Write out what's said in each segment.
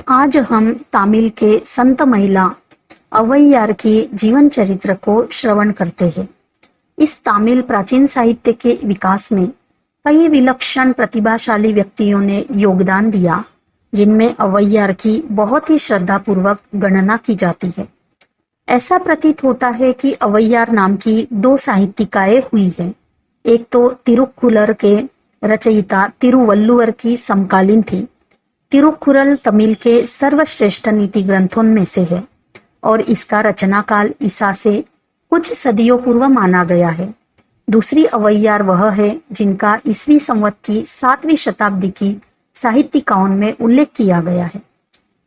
आज हम तमिल के संत महिला अवैयार की जीवन चरित्र को श्रवण करते हैं। इस तमिल प्राचीन साहित्य के विकास में कई विलक्षण प्रतिभाशाली व्यक्तियों ने योगदान दिया, जिनमें अवैयार की बहुत ही श्रद्धापूर्वक गणना की जाती है। ऐसा प्रतीत होता है कि अवैयार नाम की दो साहित्यिकाएं हुई हैं। एक तो तिरुक्कुरल के रचयिता तिरुवल्लुवर की समकालीन थी। तिरुक्कुरल तमिल के सर्वश्रेष्ठ नीति ग्रंथों में से है और इसका रचना काल ईसा से कुछ सदियों पूर्व माना गया है। दूसरी अवैयार वह है जिनका ईसवी संवत की 7वीं शताब्दी की साहित्यिकाओं में उल्लेख किया गया है।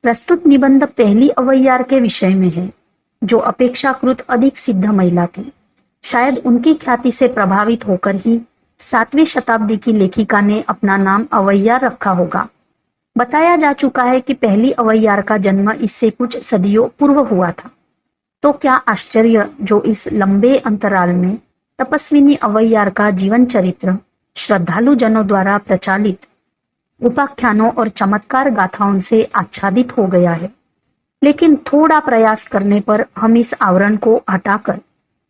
प्रस्तुत निबंध पहली अवैयार के विषय में है, जो अपेक्षाकृत अधिक सिद्ध महिला थी। शायद उनकी ख्याति से प्रभावित होकर ही 7वीं शताब्दी की लेखिका ने अपना नाम अवैयार रखा होगा। बताया जा चुका है कि पहली अवैयार का जन्म इससे कुछ सदियों पूर्व हुआ था। तो क्या आश्चर्य जो इस लंबे अंतराल में तपस्विनी अवैयार का जीवन चरित्र श्रद्धालु जनों द्वारा प्रचालित उपाख्यानों और चमत्कार गाथाओं से आच्छादित हो गया है। लेकिन थोड़ा प्रयास करने पर हम इस आवरण को हटाकर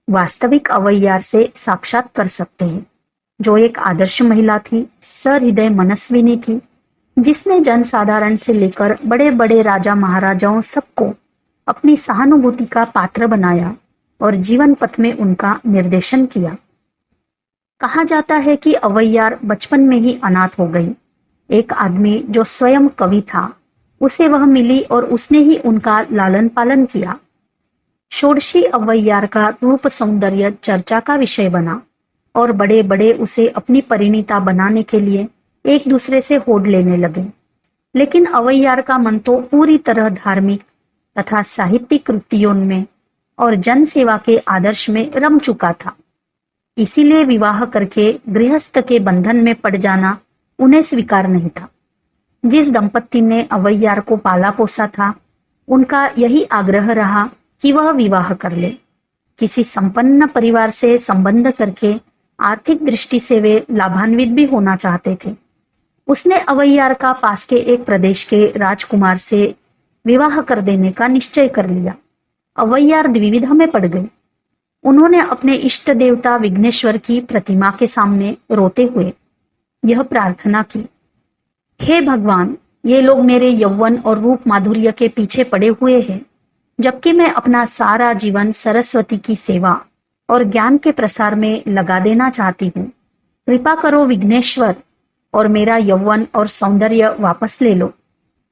वास्तविक अवैयार से साक्षात कर सकते हैं, जो एक आदर्श महिला थी, सहृदय मनस्विनी थी, जिसने जनसाधारण से लेकर बड़े बड़े राजा महाराजाओं सबको अपनी सहानुभूति का पात्र बनाया और जीवन पथ में उनका निर्देशन किया। कहा जाता है कि अवैयार बचपन में ही अनाथ हो गई। एक आदमी जो स्वयं कवि था, उसे वह मिली और उसने ही उनका लालन पालन किया। षोडशी अवैयार का रूप सौंदर्य चर्चा का विषय बना और बड़े बड़े उसे अपनी परिणीता बनाने के लिए एक दूसरे से होड़ लेने लगे। लेकिन अवैयार का मन तो पूरी तरह धार्मिक तथा साहित्यिक कृतियों में और जन सेवा के आदर्श में रम चुका था। इसीलिए विवाह करके गृहस्थ के बंधन में पड़ जाना उन्हें स्वीकार नहीं था। जिस दंपति ने अवैयार को पाला पोसा था, उनका यही आग्रह रहा कि वह विवाह कर ले। किसी संपन्न परिवार से संबंध करके आर्थिक दृष्टि से वे लाभान्वित भी होना चाहते थे। उसने अवैयार का पास के एक प्रदेश के राजकुमार से विवाह कर देने का निश्चय कर लिया। अवैयार द्विविधा में पड़ गई। उन्होंने अपने इष्ट देवता विघ्नेश्वर की प्रतिमा के सामने रोते हुए यह प्रार्थना की, हे भगवान, ये लोग मेरे यौवन और रूप माधुर्य के पीछे पड़े हुए हैं, जबकि मैं अपना सारा जीवन सरस्वती की सेवा और ज्ञान के प्रसार में लगा देना चाहती हूँ। कृपा करो विघ्नेश्वर, और मेरा यौवन और सौंदर्य वापस ले लो,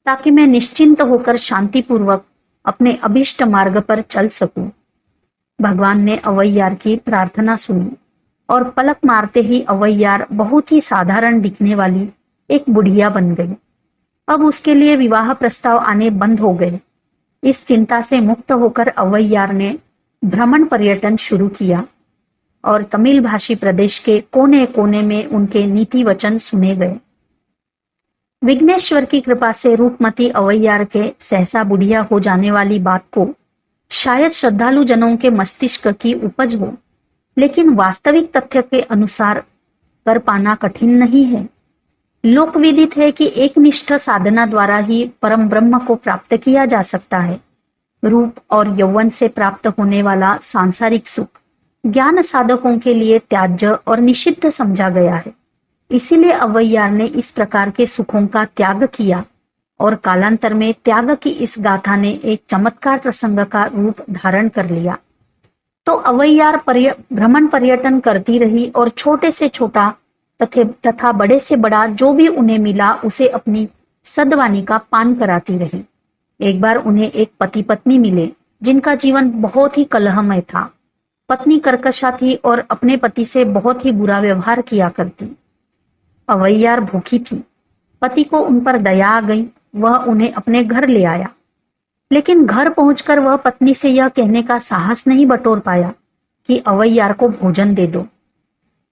ताकि मैं निश्चिंत होकर शांतिपूर्वक अपने अभिष्ट मार्ग पर चल सकूं। भगवान ने अवैयार की प्रार्थना सुनी और पलक मारते ही अवैयार बहुत ही साधारण दिखने वाली एक बुढ़िया बन गई। अब उसके लिए विवाह प्रस्ताव आने बंद हो गए। इस चिंता से मुक्त होकर अवैयार ने भ्रमण पर्यटन शुरू किया और तमिल भाषी प्रदेश के कोने कोने में उनके नीति वचन सुने गए। विघ्नेश्वर की कृपा से रूपमती अवैयार के सहसा बुढ़िया हो जाने वाली बात को शायद श्रद्धालु जनों के मस्तिष्क की उपज हो, लेकिन वास्तविक तथ्य के अनुसार कर पाना कठिन नहीं है। लोक विदित है कि एक निष्ठ साधना द्वारा ही परम ब्रह्म को प्राप्त किया जा सकता है। रूप और यौवन से प्राप्त होने वाला सांसारिक सुख ज्ञान साधकों के लिए त्याज्य और निषिद्ध समझा गया है। इसीलिए अवैयार ने इस प्रकार के सुखों का त्याग किया और कालांतर में त्याग की इस गाथा ने एक चमत्कार प्रसंग का रूप धारण कर लिया। तो अवैयार भ्रमण पर्यटन करती रही और छोटे से छोटा तथा बड़े से बड़ा जो भी उन्हें मिला उसे अपनी सद्वानी का पान कराती रही। एक बार उन्हें एक पति पत्नी मिले, जिनका जीवन बहुत ही कलहमय था। पत्नी कर्कशा थी और अपने पति से बहुत ही बुरा व्यवहार किया करती। अवैयार भूखी थी। पति को उन पर दया आ गई। वह उन्हें अपने घर ले आया, लेकिन घर पहुंचकर वह पत्नी से यह कहने का साहस नहीं बटोर पाया कि अवैयार को भोजन दे दो।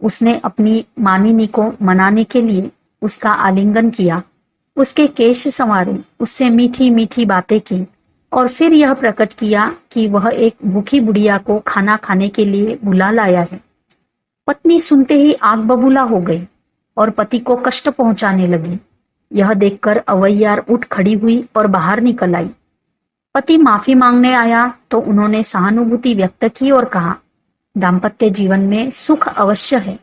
उसने अपनी मानिनी को मनाने के लिए उसका आलिंगन किया, उसके केश संवारे, उससे मीठी मीठी बातें की और फिर यह प्रकट किया कि वह एक भूखी बुढ़िया को खाना खाने के लिए बुला लाया है। पत्नी सुनते ही आग बबूला हो गई और पति को कष्ट पहुंचाने लगी। यह देखकर अवैयार उठ खड़ी हुई और बाहर निकल आई। पति माफी मांगने आया तो उन्होंने सहानुभूति व्यक्त की और कहा, दाम्पत्य जीवन में सुख अवश्य है,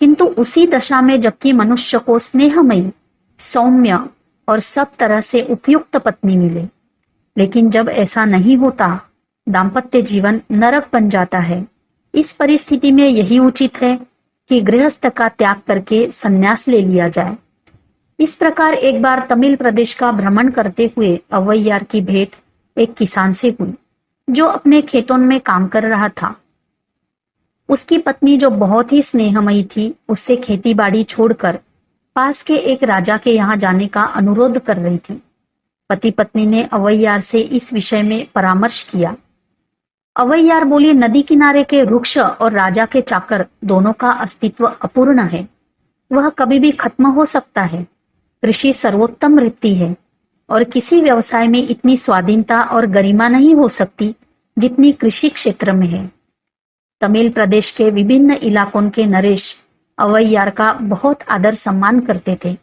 किंतु उसी दशा में जबकि मनुष्य को स्नेहमयी, सौम्य और सब तरह से उपयुक्त पत्नी मिले। लेकिन जब ऐसा नहीं होता, दाम्पत्य जीवन नरक बन जाता है। इस परिस्थिति में यही उचित है कि गृहस्थ का त्याग करके संन्यास ले लिया जाए। इस प्रकार एक बार तमिल प्रदेश का भ्रमण करते हुए अवैयार की भेंट एक किसान से हुई, जो अपने खेतों में काम कर रहा था। उसकी पत्नी, जो बहुत ही स्नेहमयी थी, उससे खेती बाड़ी छोड़कर पास के एक राजा के यहाँ जाने का अनुरोध कर रही थी। पति पत्नी ने अवैयार से इस विषय में परामर्श किया। अवैयार बोली, नदी किनारे के वृक्ष और राजा के चाकर दोनों का अस्तित्व अपूर्ण है। वह कभी भी खत्म हो सकता है। कृषि सर्वोत्तम वृत्ति है और किसी व्यवसाय में इतनी स्वाधीनता और गरिमा नहीं हो सकती जितनी कृषि क्षेत्र में है। तमिल प्रदेश के विभिन्न इलाकों के नरेश अवैयार का बहुत आदर सम्मान करते थे।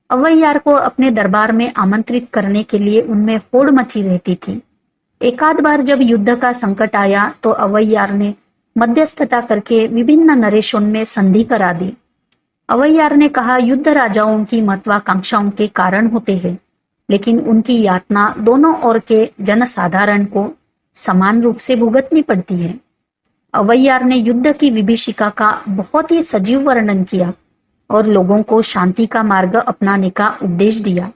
अवैयार को अपने दरबार में आमंत्रित करने के लिए उनमें होड़ मची रहती थी। एकाध बार जब युद्ध का संकट आया तो अवैयार ने मध्यस्थता करके विभिन्न नरेशों में संधि करा दी। अवैयार ने कहा, युद्ध राजाओं की महत्वाकांक्षाओं के कारण होते हैं, लेकिन उनकी यातना दोनों ओर के जनसाधारण को समान रूप से भुगतनी पड़ती है। अवैयार ने युद्ध की विभीषिका का बहुत ही सजीव वर्णन किया और लोगों को शांति का मार्ग अपनाने का उपदेश दिया।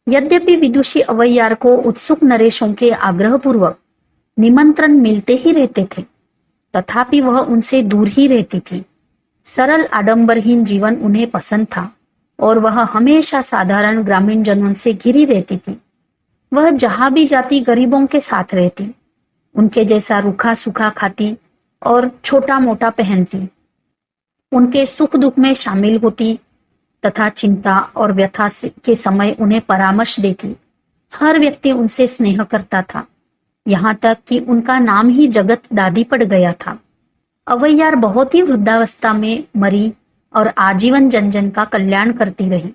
यद्यपि विदुषी अवैयार को उत्सुक नरेशों के आग्रह पूर्वक निमंत्रण मिलते ही रहते थे, तथापि वह उनसे दूर ही रहती थी। सरल आडंबरहीन जीवन उन्हें पसंद था और वह हमेशा साधारण ग्रामीण जनों से घिरी रहती थी। वह जहां भी जाती गरीबों के साथ रहती, उनके जैसा रूखा सूखा खाती और छोटा मोटा पहनती, उनके सुख दुख में शामिल होती तथा चिंता और व्यथा के समय उन्हें परामर्श देती। हर व्यक्ति उनसे स्नेह करता था, यहाँ तक कि उनका नाम ही जगत दादी पड़ गया था। अवैयार बहुत ही वृद्धावस्था में मरी और आजीवन जन जन का कल्याण करती रही।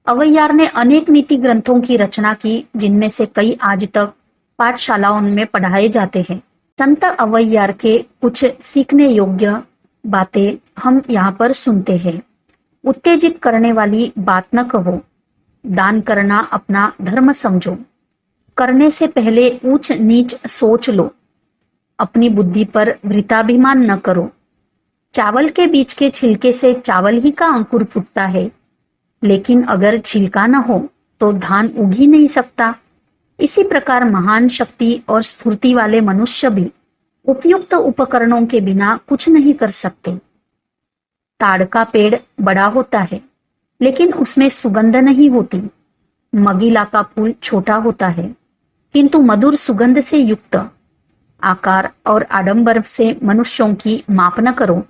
अवैयार ने अनेक नीति ग्रंथों की रचना की, जिनमें से कई आज तक पाठशालाओं में पढ़ाए जाते हैं। संत अवैयार के कुछ सीखने योग्य बातें हम यहाँ पर सुनते हैं। उत्तेजित करने वाली बात न कहो, दान करना अपना धर्म समझो, करने से पहले ऊंच नीच सोच लो, अपनी बुद्धि पर वृताभिमान न करो। चावल के बीज के छिलके से चावल ही का अंकुर फूटता है, लेकिन अगर छिलका न हो तो धान उग ही नहीं सकता। इसी प्रकार महान शक्ति और स्फूर्ति वाले मनुष्य भी उपयुक्त उपकरणों के बिना कुछ नहीं कर सकते। ताड़ का पेड़ बड़ा होता है, लेकिन उसमें सुगंध नहीं होती। मगीला का फूल छोटा होता है, किंतु मधुर सुगंध से युक्त। आकार और आडंबर से मनुष्यों की माप न करो।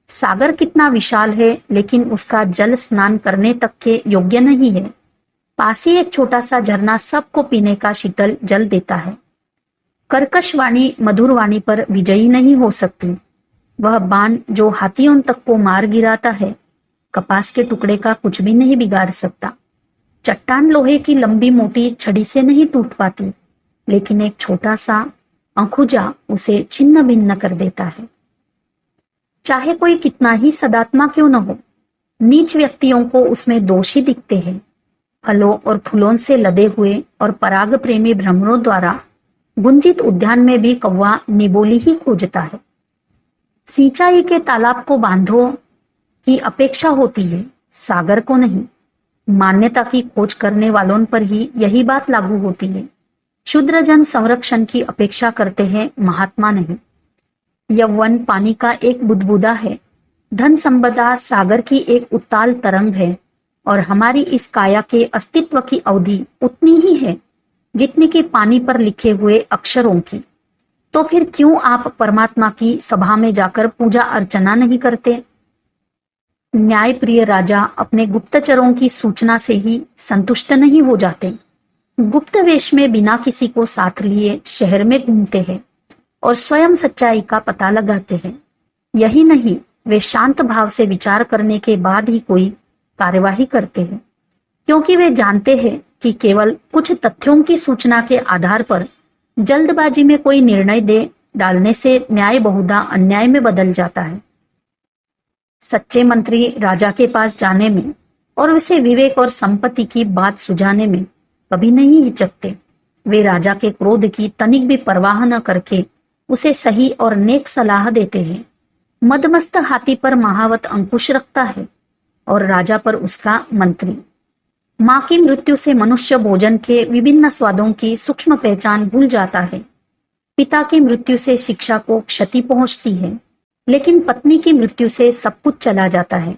सागर कितना विशाल है, लेकिन उसका जल स्नान करने तक के योग्य नहीं है। पास ही एक छोटा सा झरना सबको पीने का शीतल जल देता है। कर्कश वाणी मधुर वाणी पर विजयी नहीं हो सकती। वह बाण जो हाथियों तक को मार गिराता है, कपास के टुकड़े का कुछ भी नहीं बिगाड़ सकता। चट्टान लोहे की लंबी मोटी छड़ी से नहीं टूट पाती, लेकिन एक छोटा सा अंखुजा उसे छिन्न भिन्न कर देता है। चाहे कोई कितना ही सदात्मा क्यों न हो, नीच व्यक्तियों को उसमें दोषी दिखते हैं। फलों और फूलों से लदे हुए और पराग प्रेमी भ्रमरों द्वारा गुंजित उद्यान में भी कौवा निबोली ही खोजता है। सिंचाई के तालाब को बांधो की अपेक्षा होती है, सागर को नहीं। मान्यता की खोज करने वालों पर ही यही बात लागू होती है। शूद्र जन संरक्षण की अपेक्षा करते हैं, महात्मा नहीं। यौवन पानी का एक बुदबुदा है, धन संपदा सागर की एक उत्ताल तरंग है, और हमारी इस काया के अस्तित्व की अवधि उतनी ही है जितनी कि पानी पर लिखे हुए अक्षरों की। तो फिर क्यों आप परमात्मा की सभा में जाकर पूजा अर्चना नहीं करते? न्यायप्रिय राजा अपने गुप्तचरों की सूचना से ही संतुष्ट नहीं हो जाते। गुप्त वेश में बिना किसी को साथ लिए शहर में घूमते हैं और स्वयं सच्चाई का पता लगाते हैं। यही नहीं, वे शांत भाव से विचार करने के बाद ही कोई कार्यवाही करते हैं। क्योंकि वे जानते हैं कि केवल कुछ तथ्यों की सूचना के आधार पर जल्दबाजी में कोई निर्णय दे डालने से न्याय बहुधा अन्याय में बदल जाता है। सच्चे मंत्री राजा के पास जाने में और उसे विवेक और संपत्ति की बात सुझाने में कभी नहीं हिचकते। वे राजा के क्रोध की तनिक भी परवाह न करके उसे सही और नेक सलाह देते हैं। मदमस्त हाथी पर महावत अंकुश रखता है और राजा पर उसका मंत्री। माँ की मृत्यु से मनुष्य भोजन के विभिन्न स्वादों की सूक्ष्म पहचान भूल जाता है। पिता की मृत्यु से शिक्षा को क्षति पहुंचती है, लेकिन पत्नी की मृत्यु से सब कुछ चला जाता है।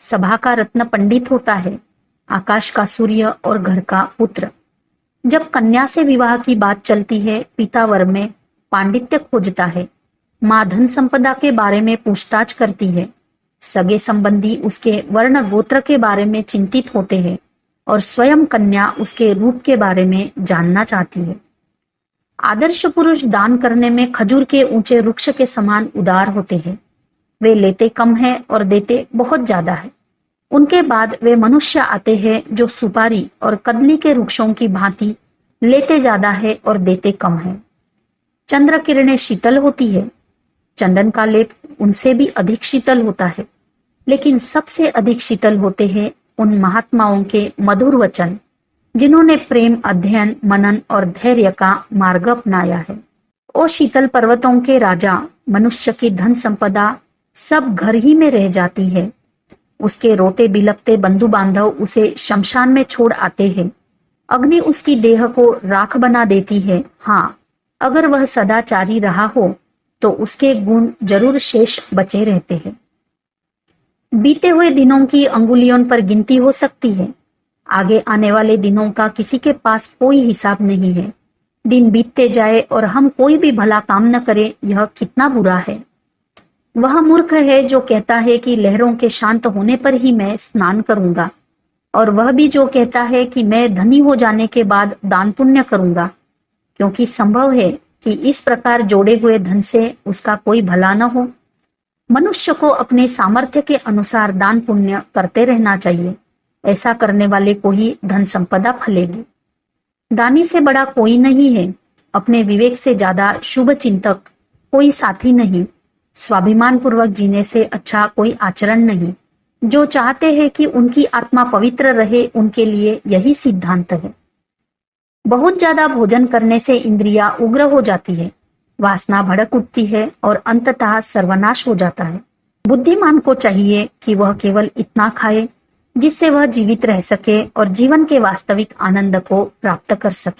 सभा का रत्न पंडित होता है, आकाश का सूर्य और घर का पुत्र। जब कन्या से विवाह की बात चलती है, पिता वर में पांडित्य खोजता है, माँ धन संपदा के बारे में पूछताछ करती है, सगे संबंधी उसके वर्ण गोत्र के बारे में चिंतित होते हैं और स्वयं कन्या उसके रूप के बारे में जानना चाहती है। आदर्श पुरुष दान करने में खजूर के ऊंचे वृक्ष के समान उदार होते हैं। वे लेते कम है और देते बहुत ज्यादा है। उनके बाद वे मनुष्य आते हैं जो सुपारी और कदली के वृक्षों की भांति लेते ज्यादा है और देते कम है। चंद्र किरणें शीतल होती है, चंदन का लेप उनसे भी अधिक शीतल होता है, लेकिन सबसे अधिक शीतल होते हैं उन महात्माओं के मधुर वचन जिन्होंने प्रेम, अध्ययन, मनन और धैर्य का मार्ग अपनाया है। ओ शीतल पर्वतों के राजा, मनुष्य की धन संपदा सब घर ही में रह जाती है। उसके रोते बिलखते बंधु बांधव उसे शमशान में छोड़ आते हैं। अग्नि उसकी देह को राख बना देती है। हाँ, अगर वह सदाचारी रहा हो तो उसके गुण जरूर शेष बचे रहते हैं। बीते हुए दिनों की अंगुलियों पर गिनती हो सकती है। आगे आने वाले दिनों का किसी के पास कोई हिसाब नहीं है। दिन बीतते जाए और हम कोई भी भला काम न करें, यह कितना बुरा है। वह मूर्ख है जो कहता है कि लहरों के शांत होने पर ही मैं स्नान करूंगा, और वह भी जो कहता है कि मैं धनी हो जाने के बाद दान पुण्य करूंगा, क्योंकि संभव है कि इस प्रकार जोड़े हुए धन से उसका कोई भला न हो। मनुष्य को अपने सामर्थ्य के अनुसार दान पुण्य करते रहना चाहिए। ऐसा करने वाले को ही धन संपदा फलेगी। दानी से बड़ा कोई नहीं है। अपने विवेक से ज्यादा शुभ चिंतक कोई साथी नहीं। स्वाभिमान पूर्वक जीने से अच्छा कोई आचरण नहीं। जो चाहते हैं कि उनकी आत्मा पवित्र रहे, उनके लिए यही सिद्धांत है। बहुत ज्यादा भोजन करने से इंद्रियां उग्र हो जाती है, वासना भड़क उठती है और अंततः सर्वनाश हो जाता है। बुद्धिमान को चाहिए कि वह केवल इतना खाए जिससे वह जीवित रह सके और जीवन के वास्तविक आनंद को प्राप्त कर सके।